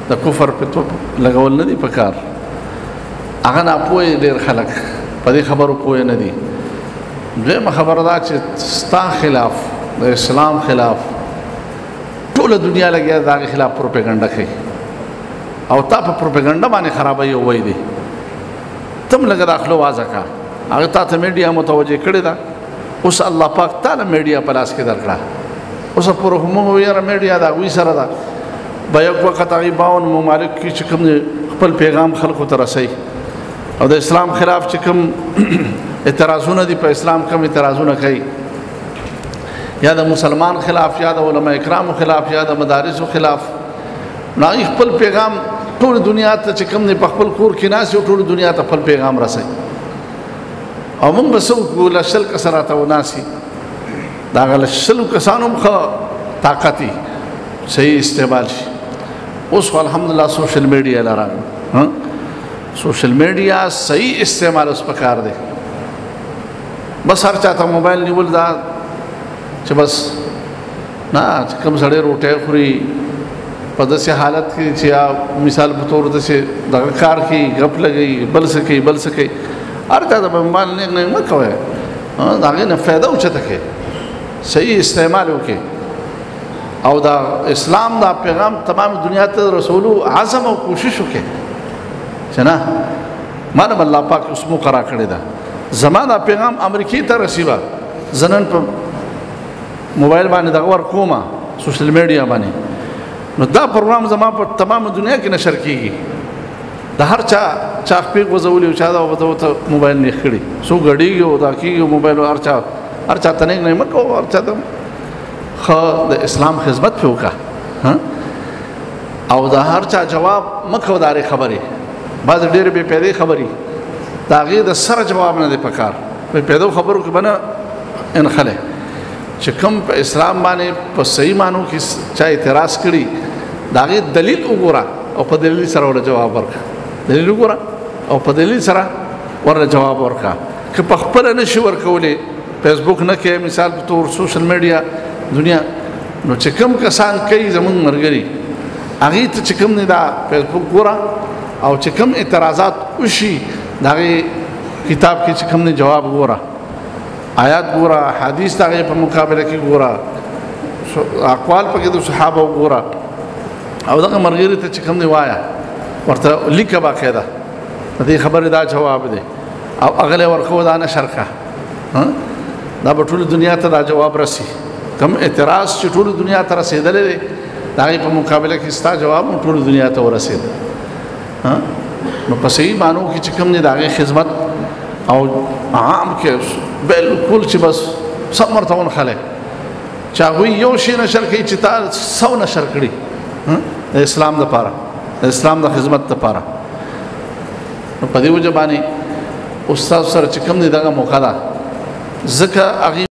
د کفر په تو لګول نه دي پکار هغه نه پوي ډیر خلک په دې خبرو پوي نه دي دغه خبره دا چې ستا خلاف د اسلام خلاف ټول دنیا لګیا دا خلاف پروپاګاندا کوي او تا په پروپاګاندا باندې خرابوي وای دي تم لګا داخلو وازکا هغه ته میډیا متوجه کړی دا اوس الله پاک تعالی میډیا په لاس کې درکړه اوس پر هم ویره میډیا دا وی سره دا به یو وخت هغه باون ممالک کې چې کوم خپل پیغام خلکو ته رسي او د اسلام خلاف چې کوم اعتراضونه دي په اسلام کوم اعتراضونه کوي یا د مسلمان خلاف یا د علماء کرام خلاف یا د مدارس خلاف نه خپل پیغام ټول دنیا ته چې کوم نه په خپل کور کې ناس یو ټول دنیا ته خپل پیغام رسي او موږ بسو ګول شل کسراته وناسي دا غل شل کسانو خو طاقتي صحیح استعمال شي اوس الحمدلله سوشل میډیا لاره سوشل میډیا صحیح استعمال اوس پکار دی بس هر چاته موبایل نیول دا چې بس نه کوم سړی روټه خوري په داسې حالت کې چې مثال په تور داسې دغه کار کې غپ لګي بل سکي هر چا د موبایل نه مکوي دا غي نه فائدہ اوچته کې صحیح استعمال وکي او دا اسلام دا پیغام تمام دنیا ته رسولو عزم او کوشش وکي چې نه مانه الله پاک اوس مو قرار کړی دا زمانہ پیغام امریکای ته رسیبا زنن په موبایل باندې دغه ور کومه سوشل میډیا باندې نو دا پروګرام زما په تمام دنیا کې نشر کیږي د هر چا خپل غوځولې او چا دا وته موبایل نه خړي سو غړي او دا کیږي موبایل هر چا ته نه مکو هر چا ته خو د اسلام خدمت په وکا او دا هر چا جواب مکو داري خبري بعض ډېر به پیدا خبري دا غي د سره جواب نه دی پکار په پیدا خبرو کې بنا ان خله چې کوم په اسلام باندې په صحیح مانو کې چا اعتراض کړي دا غي دلیل وګوره او په دلیل سره ور جواب ورکړه دلیل وګوره او په دلیل سره ور جواب ورکړه که په خپل نه شو ورکولې فیسبوک نه کې مثال په تور سوشل میډیا دنیا نو چې کوم کسان کوي زمون مرګري هغه ته چې کوم نه دا فیسبوک ګوره او چې کوم اعتراضات وشي دا کتاب کې چې کوم نه جواب ګوره آیات ګوره حدیث دغه په مقابله کې ګوره اقوال پکې د صحابه ګوره او دغه مرګري ته چې کوم نه وایا ورته لیکه باقاعده دې خبره دا جواب دی او اغله ورخو دا نشر کا دا په ټول دنیا ته دا جواب رسی کوم اعتراض چې ټول دنیا ته رسیدلې دی دا په مقابله کې ستا جواب ټول دنیا ته ورسید نو په صحیح مانو کې چې کوم نه دغه خدمت او عام کې بالکل چې بس سم مرتون خله چا وی یو شی نشر کوي چې تا سو نشر کړي د اسلام لپاره د اسلام د خدمت لپاره نو په دې وجه باندې استاد سره چې کوم نه دغه موقع ده ځکه